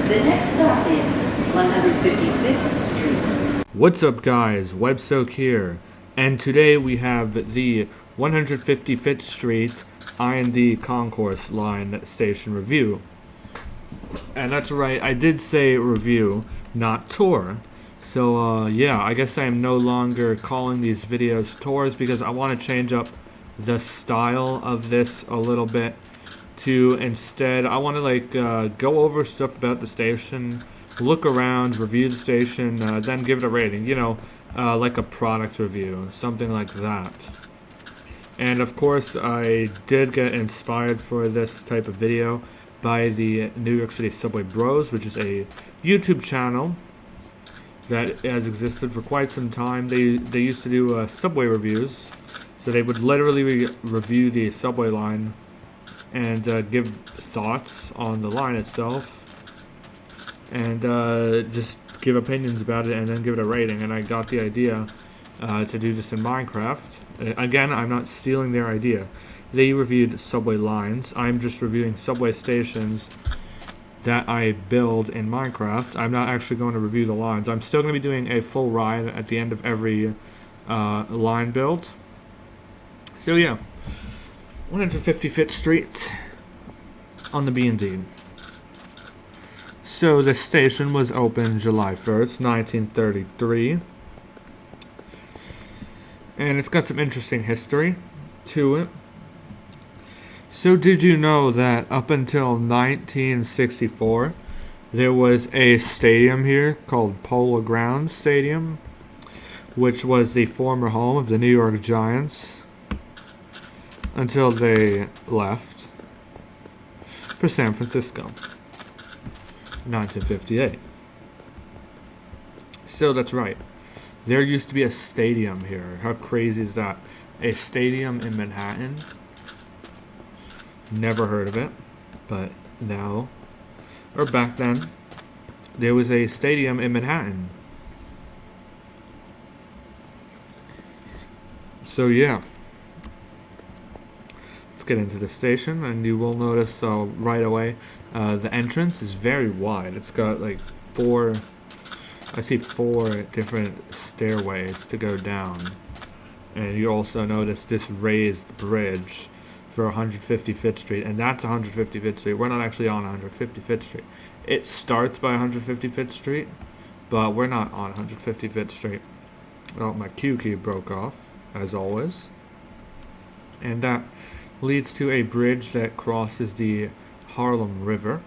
The next stop is 155th Street. What's up guys, WebSoak here, and today we have the 155th Street IND Concourse line station review. And that's right, I did say review, not tour. So yeah, I guess I am no longer calling these videos tours because I want to change up the style of this a little bit. To instead, I want to go over stuff about the station, look around, review the station, then give it a rating, you know, like a product review, something like that. And of course, I did get inspired for this type of video by the New York City Subway Bros, which is a YouTube channel that has existed for quite some time. They used to do subway reviews, so they would literally review the subway line and give thoughts on the line itself, and just give opinions about it, and then give it a rating. And I got the idea to do this in Minecraft. Again, I'm not stealing their idea. They reviewed subway lines. I'm just reviewing subway stations that I build in Minecraft. I'm not actually going to review the lines. I'm still going to be doing a full ride at the end of every line build. So yeah, 155th Street on the B&D. So the station was opened July 1st, 1933. And it's got some interesting history to it. So did you know that up until 1964, there was a stadium here called Polo Grounds Stadium, which was the former home of the New York Giants, until they left for San Francisco, 1958. So that's right. There used to be a stadium here. How crazy is that? A stadium in Manhattan? Never heard of it. But now, or back then, there was a stadium in Manhattan. So yeah. Get into the station, and you will notice right away the entrance is very wide. It's got like I see four different stairways to go down, and you also notice this raised bridge for 155th Street, and that's 155th Street. We're not actually on 155th Street. It starts by 155th Street, but we're not on 155th Street. Well, my Q key broke off, as always, and that leads to a bridge that crosses the Harlem River.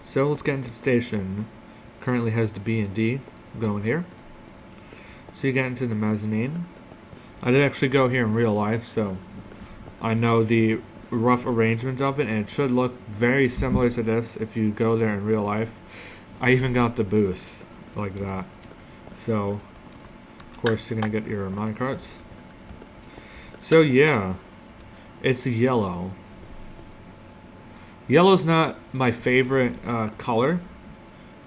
So let's get into the station. Currently has the B&D going here. So you get into the mezzanine. I did actually go here in real life, so I know the rough arrangement of it, and it should look very similar to this if you go there in real life. I even got the booth like that. So, of course, you're going to get your minecarts. So yeah, it's yellow. Yellow's not my favorite color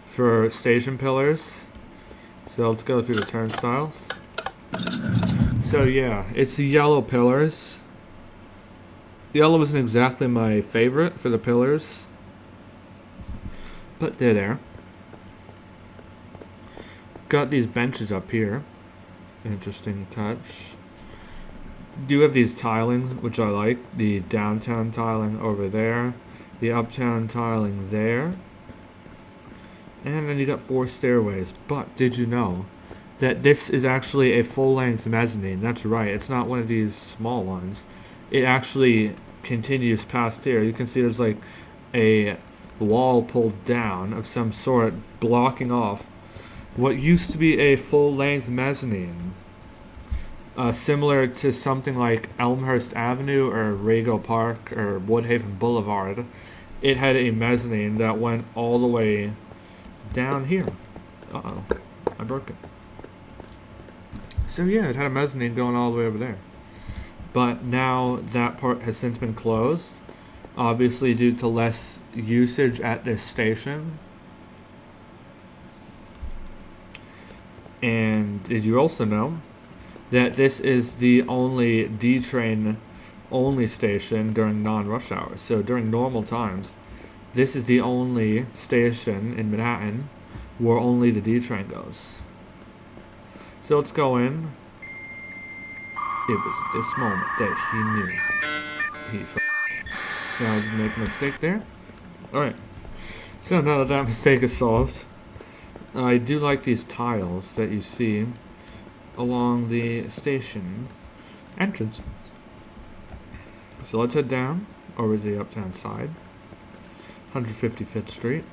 for station pillars. So let's go through the turnstiles. So yeah, it's the yellow pillars. Yellow isn't exactly my favorite for the pillars, but they're there. Got these benches up here. Interesting touch. Do have these tilings, which I like. The downtown tiling over there, the uptown tiling there, and then you got four stairways. But did you know that this is actually a full-length mezzanine? That's right, it's not one of these small ones. It actually continues past here. You can see there's like a wall pulled down of some sort, blocking off what used to be a full-length mezzanine. Similar to something like Elmhurst Avenue or Rego Park or Woodhaven Boulevard, it had a mezzanine that went all the way down here. Uh-oh, I broke it. So yeah, it had a mezzanine going all the way over there. But now that part has since been closed, obviously due to less usage at this station. And did you also know that this is the only D-train only station during non-rush hours? So during normal times, this is the only station in Manhattan where only the D train goes. So let's go in. It was at this moment that he knew. So I did make a mistake there. Alright. So now that mistake is solved, I do like these tiles that you see along the station entrances. So let's head down over to the uptown side, 155th Street.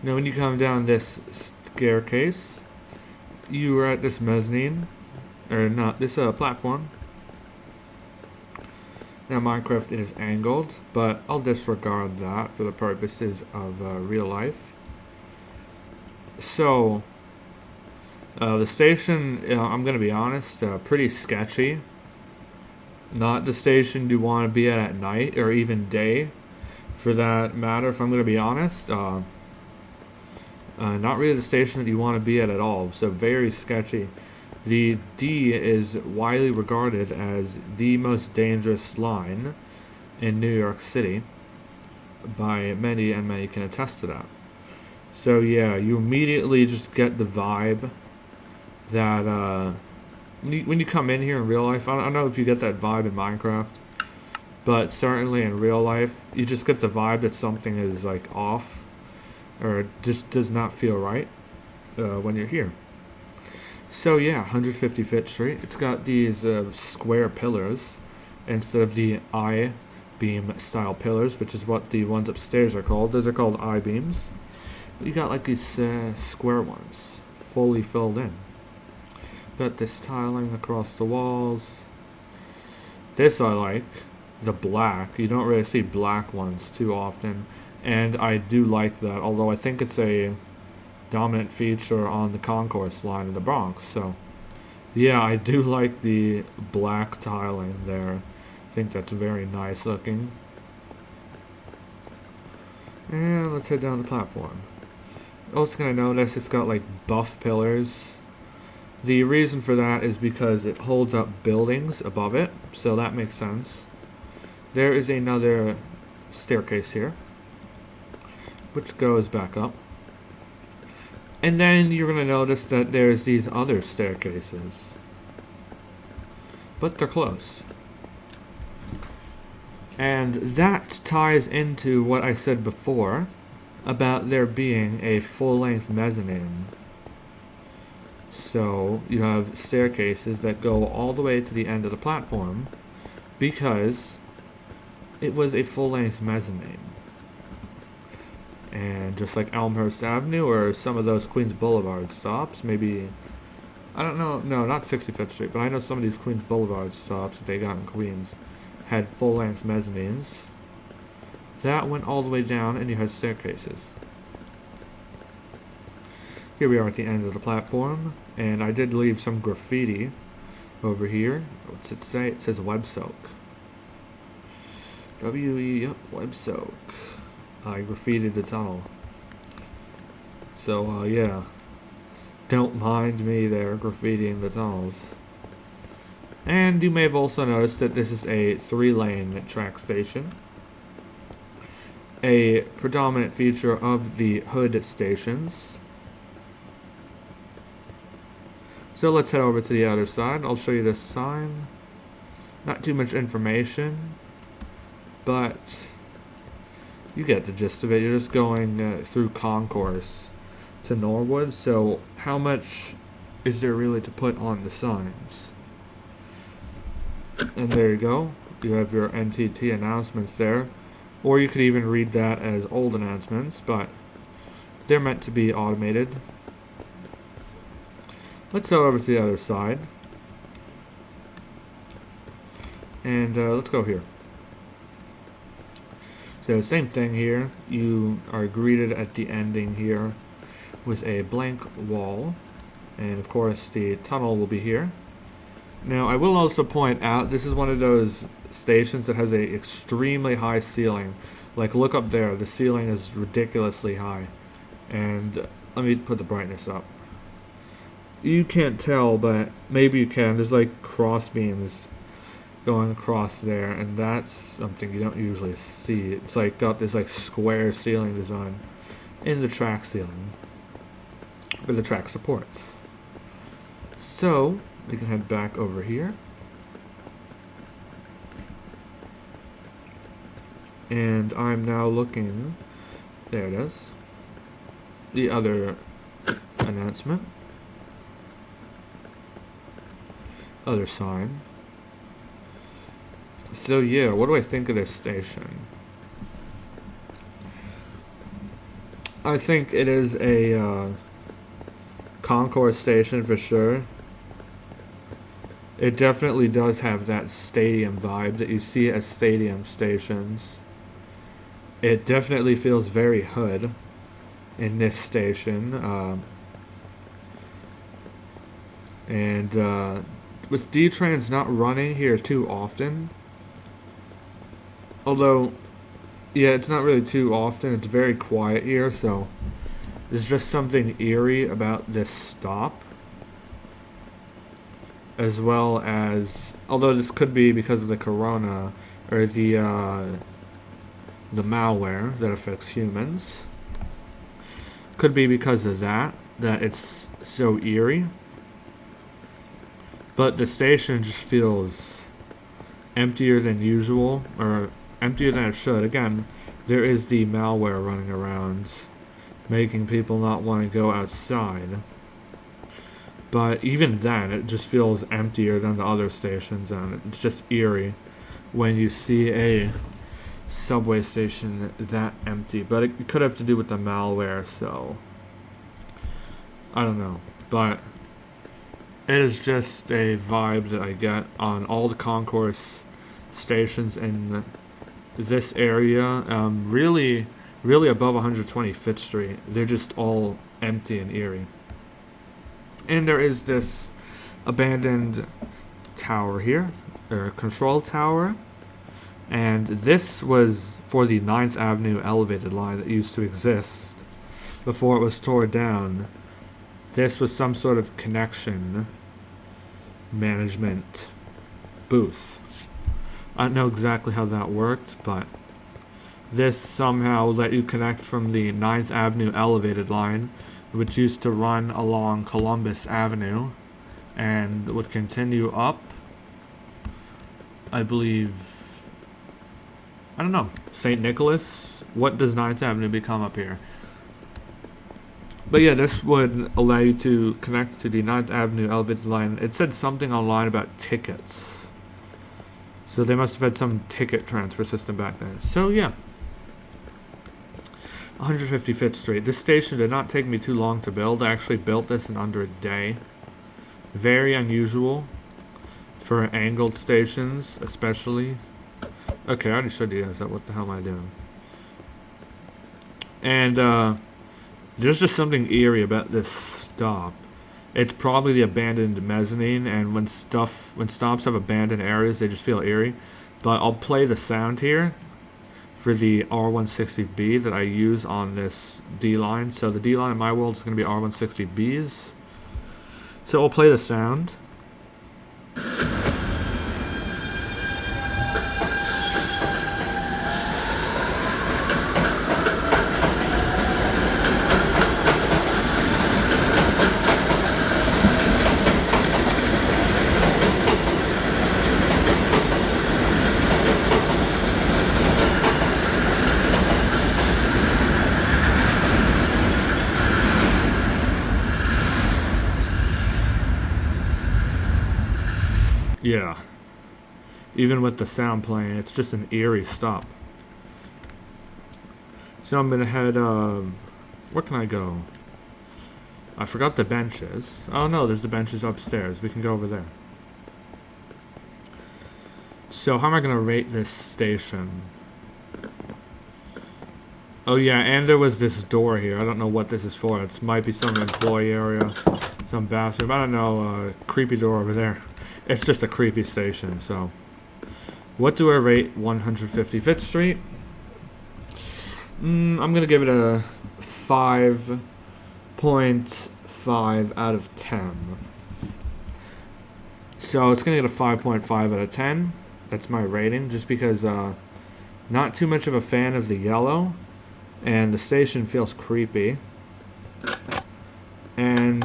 Now when you come down this staircase, you are at this mezzanine, or not, this platform. Now Minecraft is angled, but I'll disregard that for the purposes of real life. So, the station, I'm going to be honest, pretty sketchy. Not the station you want to be at night, or even day, for that matter, if I'm going to be honest. Not really the station that you want to be at all, so very sketchy. The D is widely regarded as the most dangerous line in New York City by many, and many can attest to that. So yeah, you immediately just get the vibe that when you come in here in real life, I don't know if you get that vibe in Minecraft, but certainly in real life, you just get the vibe that something is like off, or just does not feel right when you're here. So yeah, 155th Street. It's got these square pillars instead of the I-beam style pillars, which is what the ones upstairs are called. Those are called I-beams. You got like these square ones, fully filled in. Got this tiling across the walls. This I like, the black. You don't really see black ones too often, and I do like that, although I think it's a dominant feature on the concourse line in the Bronx. So yeah, I do like the black tiling there. I think that's very nice looking. And let's head down the platform. Also gonna notice it's got like buff pillars. The reason for that is because it holds up buildings above it, so that makes sense. There is another staircase here, which goes back up. And then you're going to notice that there's these other staircases. But they're close. And that ties into what I said before about there being a full-length mezzanine. So you have staircases that go all the way to the end of the platform because it was a full-length mezzanine. And just like Elmhurst Avenue or some of those Queens Boulevard stops, maybe, I don't know, no, not 65th Street, but I know some of these Queens Boulevard stops that they got in Queens had full-length mezzanines. That went all the way down, and you had staircases. Here we are at the end of the platform, and I did leave some graffiti over here. What's it say? It says web soak. W-E, yep, web soak. I graffitied the tunnel. So, yeah. Don't mind me there graffitiing the tunnels. And you may have also noticed that this is a 3-lane track station. A predominant feature of the hood stations. So let's head over to the other side. I'll show you this sign. Not too much information, but you get the gist of it. You're just going through Concourse to Norwood, so how much is there really to put on the signs? And there you go. You have your NTT announcements there. Or you could even read that as old announcements, but they're meant to be automated. Let's go over to the other side. And let's go here. So same thing here. You are greeted at the ending here with a blank wall. And of course the tunnel will be here. Now I will also point out this is one of those stations that has a extremely high ceiling. Like look up there, the ceiling is ridiculously high. And let me put the brightness up. You can't tell, but maybe you can. There's like cross beams going across there, and that's something you don't usually see. It's like got this like square ceiling design in the track ceiling for the track supports. So we can head back over here. And I'm now looking, there it is, the other announcement, other sign. So yeah, what do I think of this station? I think it is a concourse station for sure. It definitely does have that stadium vibe that you see at stadium stations. It definitely feels very hood in this station. With D-Trains not running here too often, although, yeah, it's not really too often, it's very quiet here, so there's just something eerie about this stop. As well as, although this could be because of the corona, or the malware that affects humans. Could be because of that it's so eerie. But the station just feels emptier than usual, or emptier than it should. Again, there is the malware running around, making people not want to go outside. But even then, it just feels emptier than the other stations, and it's just eerie when you see a subway station that empty. But it could have to do with the malware, so I don't know. But it is just a vibe that I get on all the concourse stations in this area. Really above 125th Street, they're just all empty and eerie. And there is this abandoned tower here, or control tower. And this was for the 9th Avenue elevated line that used to exist before it was torn down. This was some sort of connection management booth. I don't know exactly how that worked, but this somehow let you connect from the 9th Avenue elevated line, which used to run along Columbus Avenue and would continue up, I believe, I don't know, St. Nicholas? What does 9th Avenue become up here? But yeah, this would allow you to connect to the 9th Avenue elevated line. It said something online about tickets. So they must have had some ticket transfer system back then. So yeah. 155th Street. This station did not take me too long to build. I actually built this in under a day. Very unusual for angled stations, especially. Okay, I already showed you guys that. What the hell am I doing? And there's just something eerie about this stop. It's probably the abandoned mezzanine, and when stops have abandoned areas, they just feel eerie. But I'll play the sound here for the R160B that I use on this D line. So the D line in my world is going to be R160Bs. So I'll play the sound. Yeah. Even with the sound playing, it's just an eerie stop. So I'm gonna head, where can I go? I forgot the benches. Oh no, there's the benches upstairs. We can go over there. So how am I gonna rate this station? Oh yeah, and there was this door here. I don't know what this is for. It might be some employee area, some bathroom. I don't know, creepy door over there. It's just a creepy station, so. What do I rate 155th Street? I'm gonna give it a 5.5 out of 10. So it's gonna get a 5.5 out of 10. That's my rating, just because not too much of a fan of the yellow, and the station feels creepy. And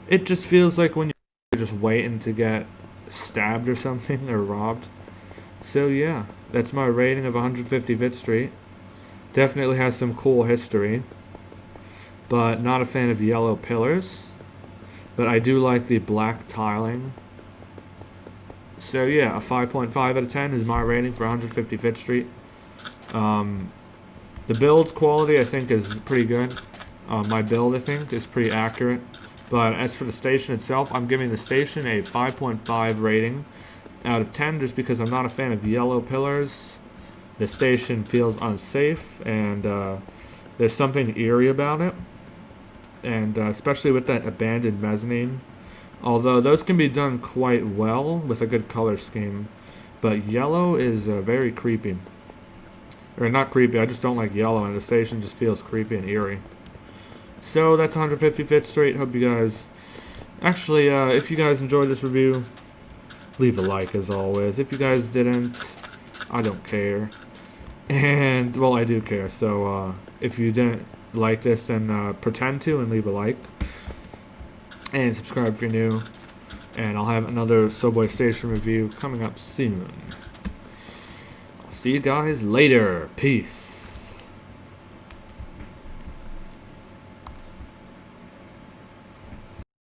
it just feels like when you're just waiting to get stabbed or something, or robbed. So yeah, that's my rating of 155th Street. Definitely has some cool history, but not a fan of yellow pillars. But I do like the black tiling. So yeah, a 5.5 out of 10 is my rating for 155th Street. The build quality I think is pretty good. My build I think is pretty accurate. But as for the station itself, I'm giving the station a 5.5 rating out of 10 just because I'm not a fan of yellow pillars. The station feels unsafe, and there's something eerie about it. And especially with that abandoned mezzanine. Although those can be done quite well with a good color scheme. But yellow is very creepy. Or not creepy, I just don't like yellow, and the station just feels creepy and eerie. So that's 155th Street. Hope you guys... Actually, if you guys enjoyed this review, leave a like as always. If you guys didn't, I don't care. And, well, I do care. So if you didn't like this, then pretend to and leave a like. And subscribe if you're new. And I'll have another subway station review coming up soon. I'll see you guys later. Peace.